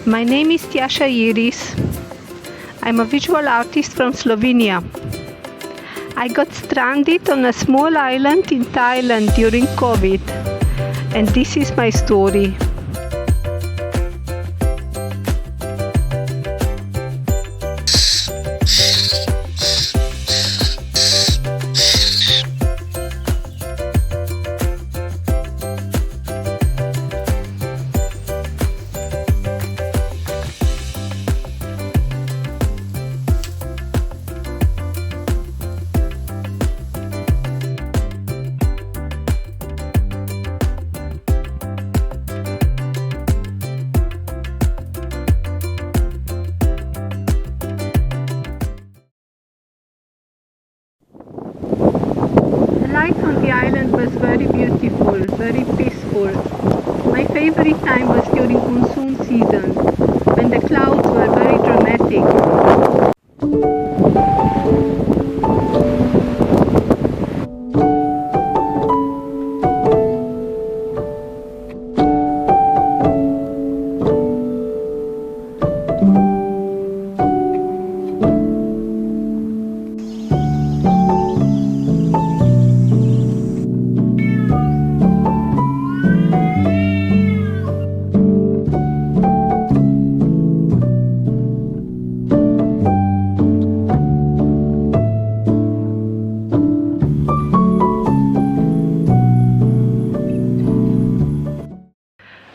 My name is Tjaša Iris. I'm a visual artist from Slovenia. I got stranded on a small island in Thailand during COVID, and this is my story. Life on the island was very beautiful, very peaceful. My favorite time was during monsoon season, when the clouds were very dramatic.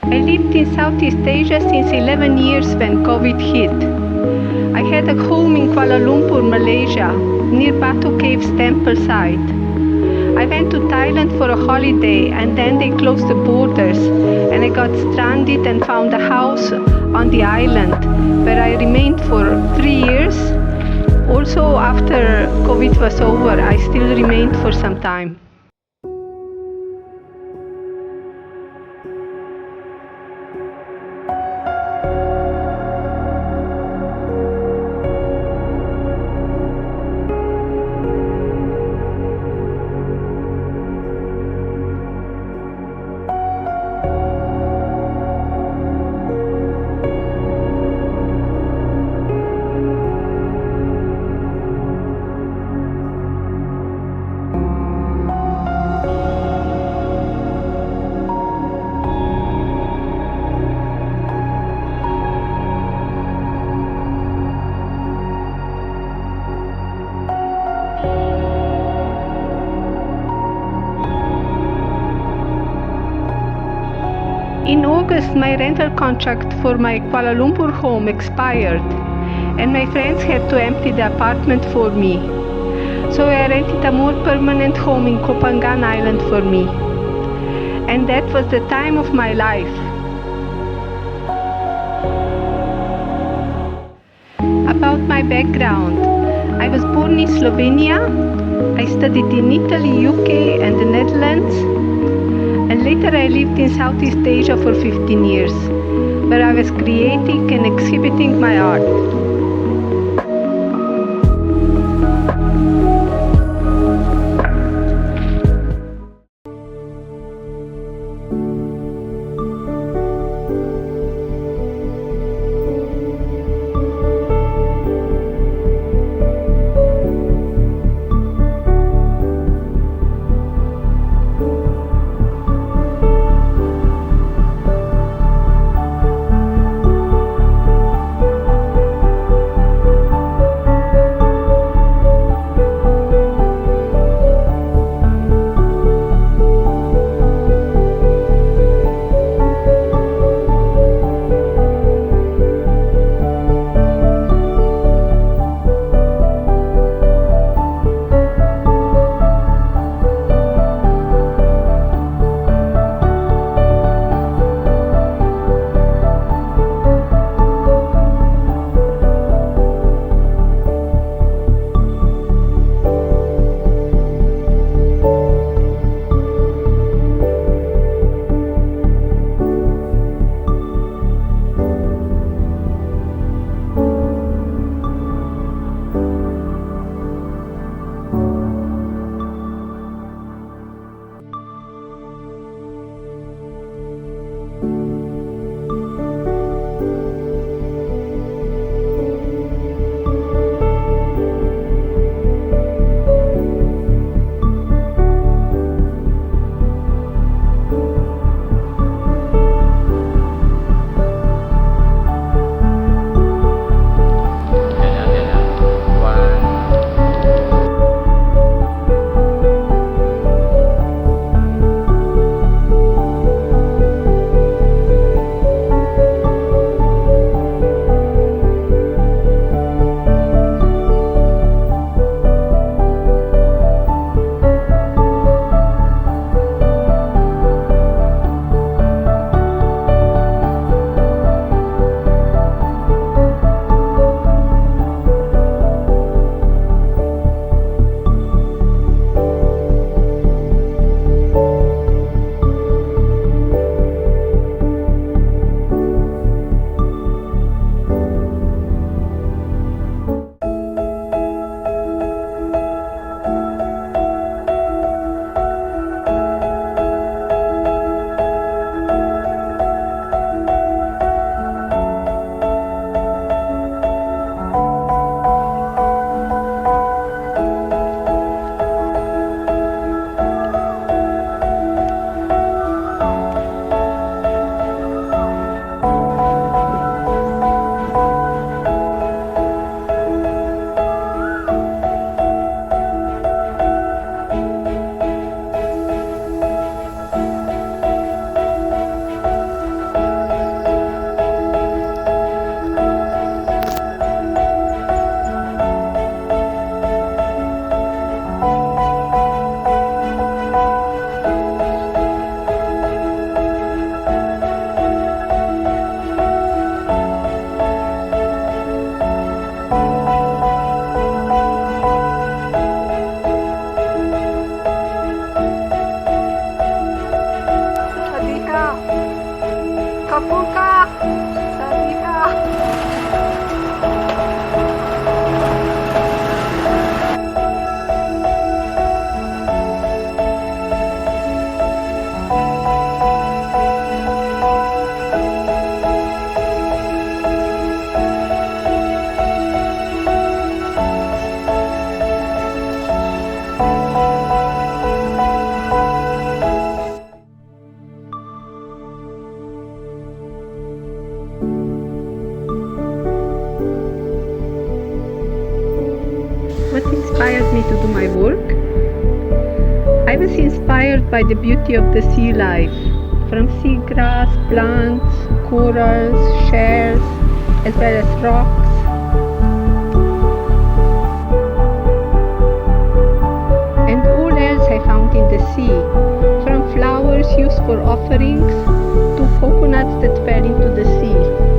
I lived in Southeast Asia since 11 years when COVID hit. I had a home in Kuala Lumpur, Malaysia, near Batu Caves temple site. I went to Thailand for a holiday and then they closed the borders and I got stranded and found a house on the island where I remained for 3 years. Also after COVID was over, I still remained for some time. In August, my rental contract for my Kuala Lumpur home expired, and my friends had to empty the apartment for me. So I rented a more permanent home in Koh Phangan Island for me. And that was the time of my life. About my background, I was born in Slovenia. I studied in Italy, UK and the Netherlands. And later I lived in Southeast Asia for 15 years, where I was creating and exhibiting my art. me to do my work. I was inspired by the beauty of the sea life, from seagrass, plants, corals, shells, as well as rocks. And all else I found in the sea, from flowers used for offerings to coconuts that fell into the sea.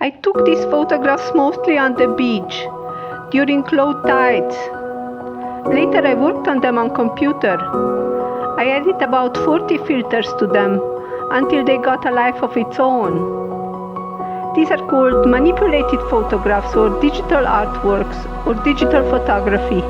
I took these photographs mostly on the beach, during low tides. Later I worked on them on computer. I added about 40 filters to them until they got a life of its own. These are called manipulated photographs or digital artworks or digital photography.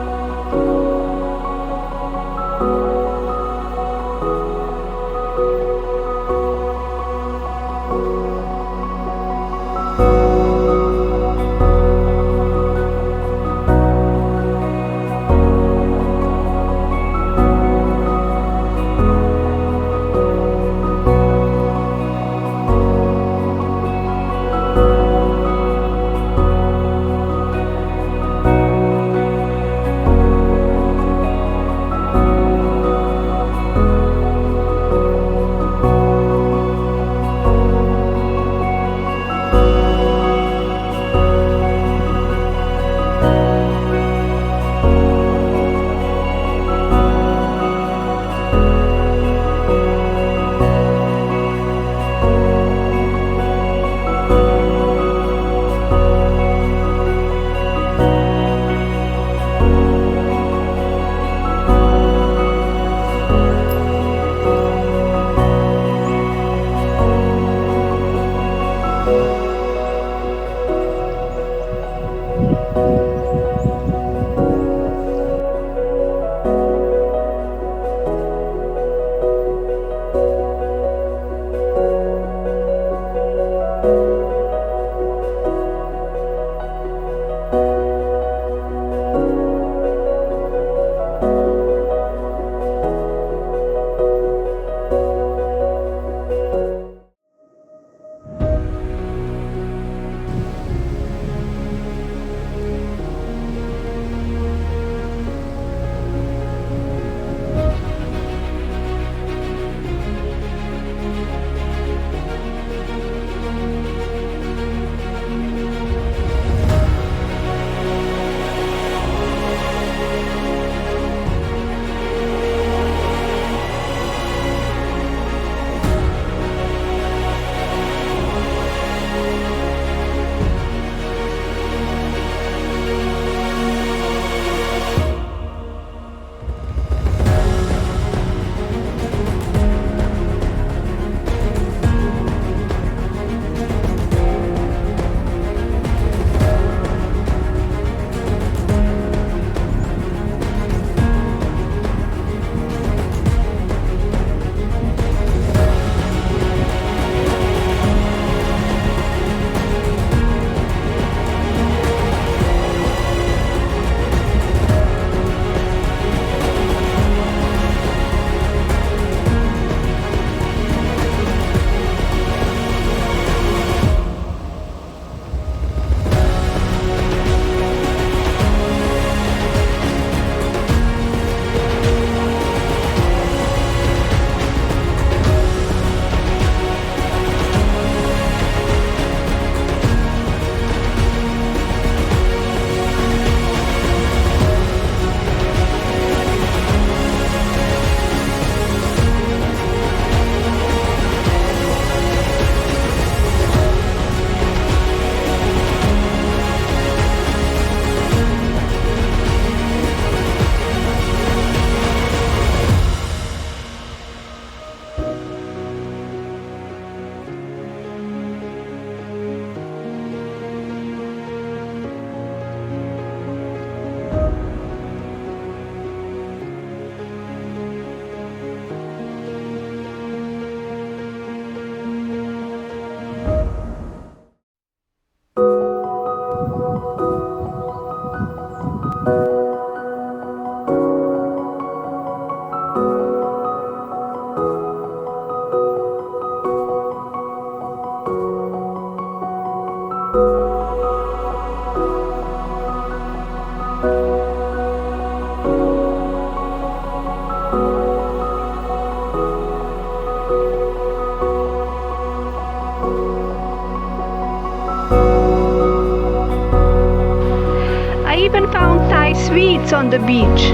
even found Thai sweets on the beach.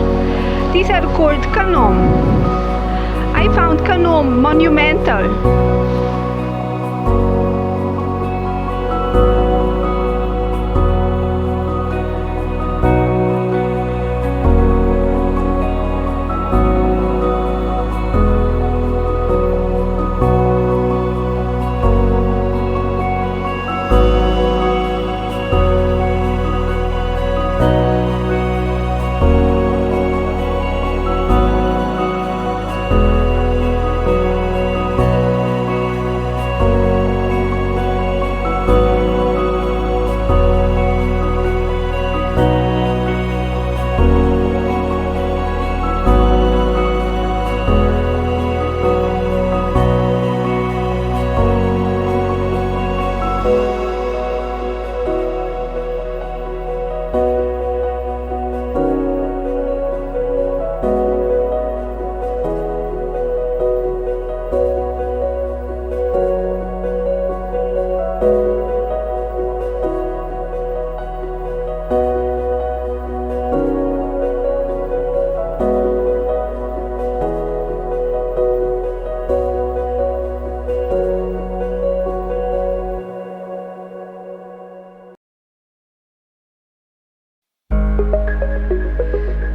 These are called kanom. I found kanom monumental.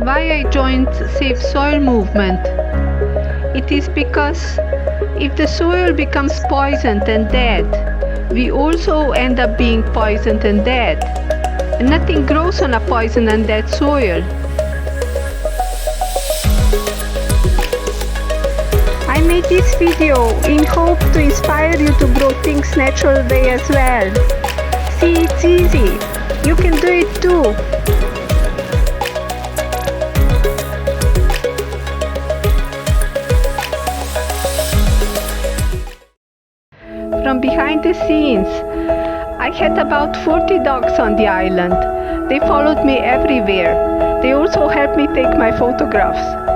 Why I joined Save Soil movement? It is because if the soil becomes poisoned and dead, we also end up being poisoned and dead. And nothing grows on a poisoned and dead soil. I made this video in hope to inspire you to grow things natural way as well. See, it's easy. You can do it too. From behind the scenes, I had about 40 dogs on the island. They followed me everywhere. They also helped me take my photographs.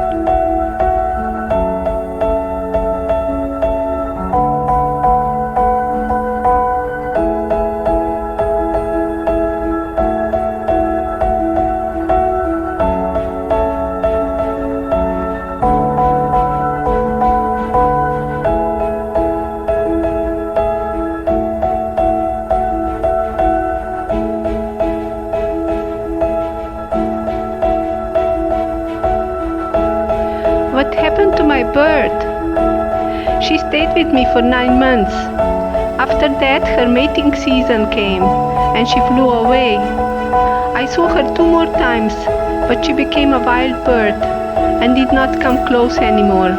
What happened to my bird? She stayed with me for 9 months. After that, her mating season came and she flew away. I saw her 2 more times, but she became a wild bird and did not come close anymore.